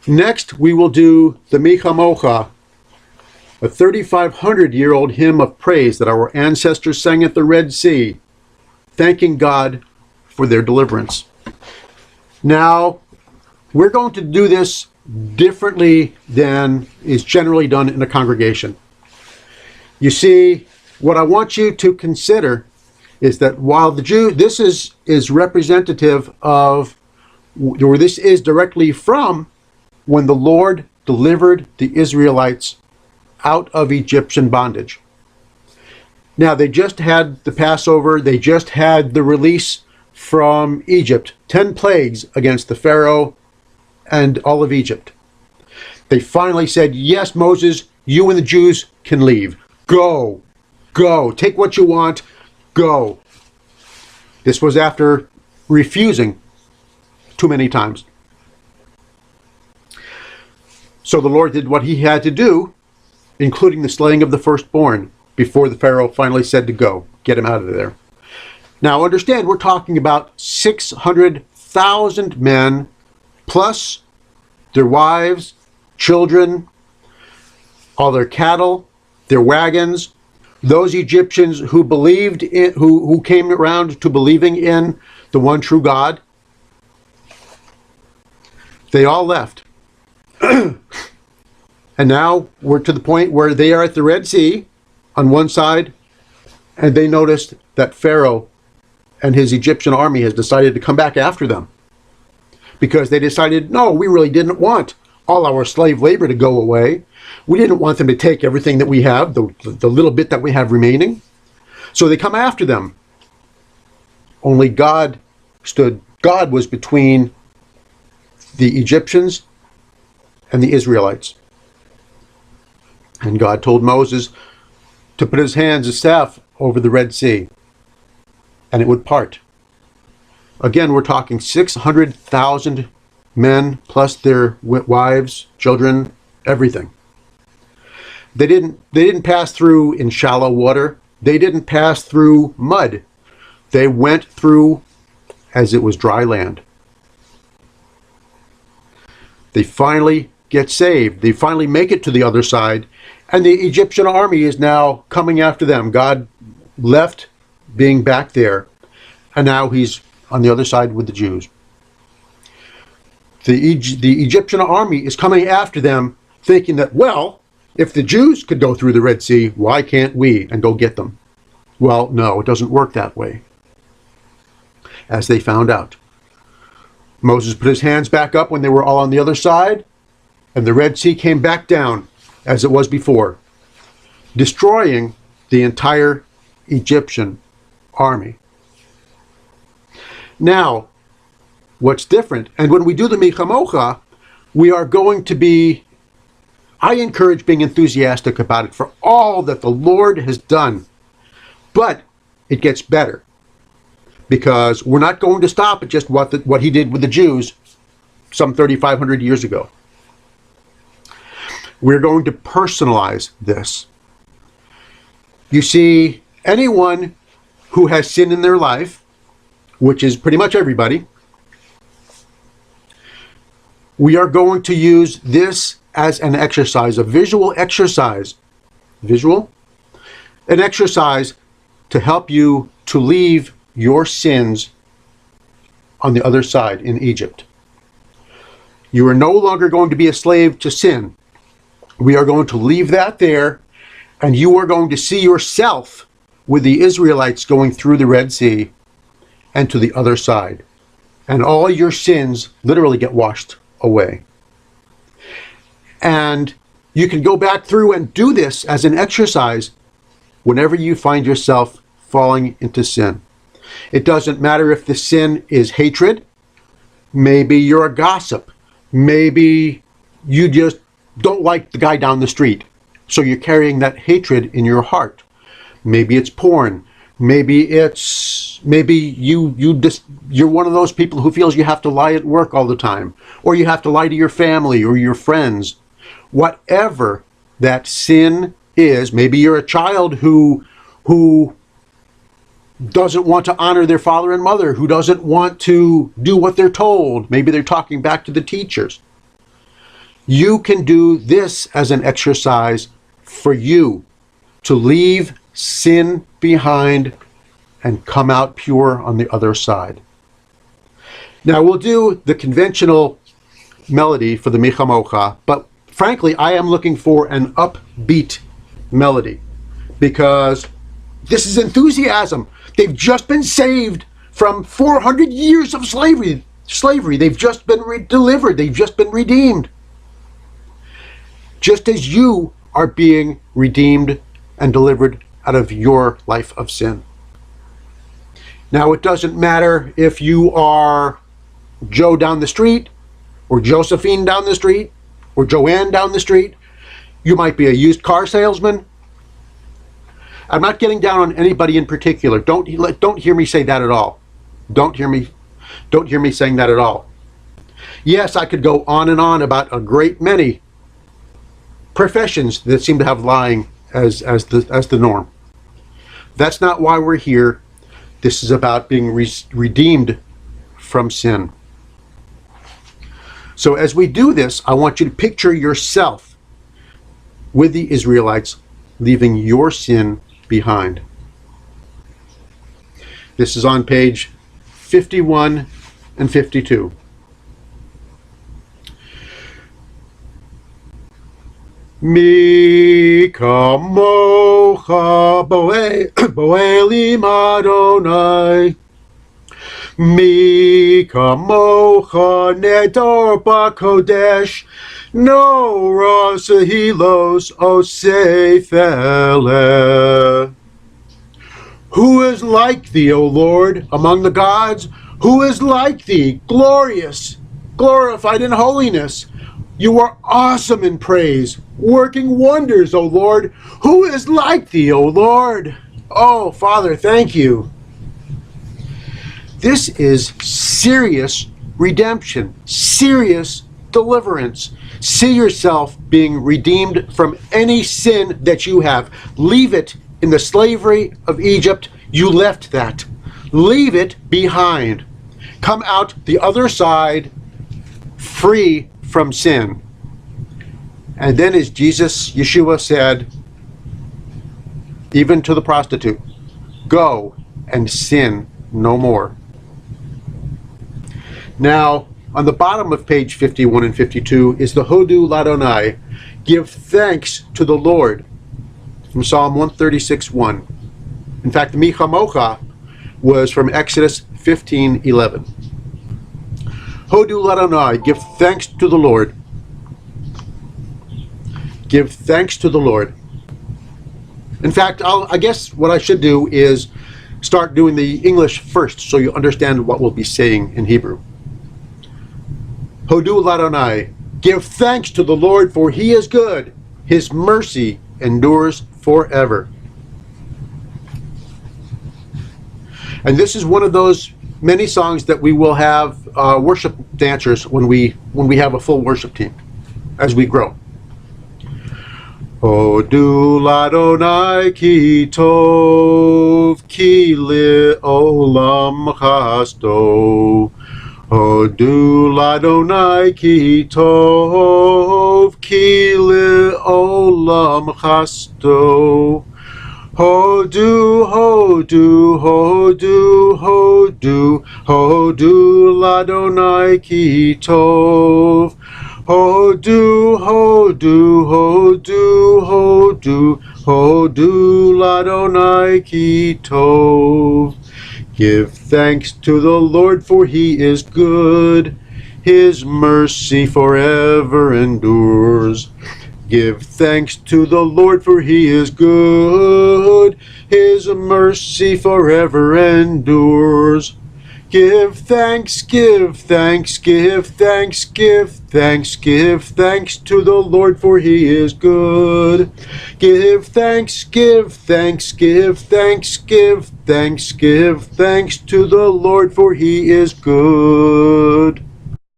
Next, we will do the Mee Chamocha, a 3,500-year-old hymn of praise that our ancestors sang at the Red Sea, thanking God for their deliverance. Now, we're going to do this differently than is generally done in a congregation. You see, what I want you to consider is that while this is representative of, or this is directly from when the Lord delivered the Israelites out of Egyptian bondage. Now, they just had the Passover, they just had the release from Egypt, 10 plagues against the Pharaoh and all of Egypt. They finally said, yes, Moses, you and the Jews can leave. Go, take what you want, go. This was after refusing too many times. So the Lord did what he had to do, including the slaying of the firstborn, before the Pharaoh finally said to go, get him out of there. Now understand, we're talking about 600,000 men, plus their wives, children, all their cattle, their wagons, those Egyptians who believed in, who came around to believing in the one true God. They all left. And now we're to the point where they are at the Red Sea on one side, and they noticed that Pharaoh and his Egyptian army has decided to come back after them, because they decided, no, we really didn't want all our slave labor to go away. We didn't want them to take everything that we have, the little bit that we have remaining. So they come after them. Only God was between the Egyptians and the Israelites. And God told Moses to put his hands, his staff, over the Red Sea, and it would part. Again, we're talking 600,000 men, plus their wives, children, everything. They didn't pass through in shallow water. They didn't pass through mud. They went through as it was dry land. They finally get saved. They finally make it to the other side, and the Egyptian army is now coming after them. God left being back there, and now he's on the other side with the Jews. The Egyptian army is coming after them, thinking that, well, if the Jews could go through the Red Sea, why can't we, and go get them? Well, no, it doesn't work that way, as they found out. Moses put his hands back up when they were all on the other side, and the Red Sea came back down as it was before, destroying the entire Egyptian army. Now, what's different, and when we do the Mee Chamocha, we are going to be, I encourage being enthusiastic about it for all that the Lord has done. But it gets better, because we're not going to stop at just what he did with the Jews some 3,500 years ago. We're going to personalize this. You see, anyone who has sin in their life, which is pretty much everybody, we are going to use this as an exercise, a visual exercise. An exercise to help you to leave your sins on the other side in Egypt. You are no longer going to be a slave to sin. We are going to leave that there, and you are going to see yourself with the Israelites going through the Red Sea and to the other side. And all your sins literally get washed away. And you can go back through and do this as an exercise whenever you find yourself falling into sin. It doesn't matter if the sin is hatred. Maybe you're a gossip. Maybe you just don't like the guy down the street, so you're carrying that hatred in your heart. Maybe it's porn. Maybe you're one of those people who feels you have to lie at work all the time, or you have to lie to your family or your friends. Whatever that sin is, maybe you're a child who doesn't want to honor their father and mother, who doesn't want to do what they're told. Maybe they're talking back to the teachers. You can do this as an exercise for you to leave sin behind and come out pure on the other side. Now we'll do the conventional melody for the Mee Chamocha, but frankly, I am looking for an upbeat melody because this is enthusiasm. They've just been saved from 400 years of slavery. They've just been delivered. They've just been redeemed. Just as you are being redeemed and delivered out of your life of sin. Now, it doesn't matter if you are Joe down the street, or Josephine down the street, or Joanne down the street. You might be a used car salesman. I'm not getting down on anybody in particular. Don't hear me say that at all. Don't hear me saying that at all. Yes, I could go on and on about a great many professions that seem to have lying as the norm. That's not why we're here. This is about being redeemed from sin. So as we do this, I want you to picture yourself with the Israelites, leaving your sin behind. This is on page 51 and 52. Mee Chamocha Boelim Adonai. Mee Chamocha Nedor Bakodesh. No Rasa Hilos Osef Eleh. Who is like thee, O Lord, among the gods? Who is like thee, glorious, glorified in holiness? You are awesome in praise, working wonders, O Lord. Who is like thee, O Lord? Oh, Father, thank you. This is serious redemption, serious deliverance. See yourself being redeemed from any sin that you have. Leave it in the slavery of Egypt. You left that. Leave it behind. Come out the other side free from sin. And then, as Yeshua said, even to the prostitute, go and sin no more. Now, on the bottom of page 51 and 52 is the Hodu Ladonai, give thanks to the Lord, from Psalm 136:1. In fact, the Mee Chamocha was from Exodus 15:11. Hodu Ladonai, give thanks to the Lord. Give thanks to the Lord. In fact, I guess what I should do is start doing the English first so you understand what we'll be saying in Hebrew. Hodu Ladonai, give thanks to the Lord, for he is good. His mercy endures forever. And this is one of those many songs that we will have worship dancers when we have a full worship team as we grow. Hodu Ladonai ki tov ki le'olam chasto. Hodu Ladonai ki tov ki le'olam chasto. Hodu, hodu, hodu, hodu, hodu Ladonai ki tov. Hodu, hodu, hodu, hodu, hodu Ladonai ki tov. Give thanks to the Lord, for he is good. His mercy forever endures. Give thanks to the Lord, for he is good. His mercy forever endures. Give thanks, give thanks, give thanks, give thanks, give thanks to the Lord, for he is good. Give thanks, give thanks, give thanks, give thanks, give thanks to the Lord, for he is good.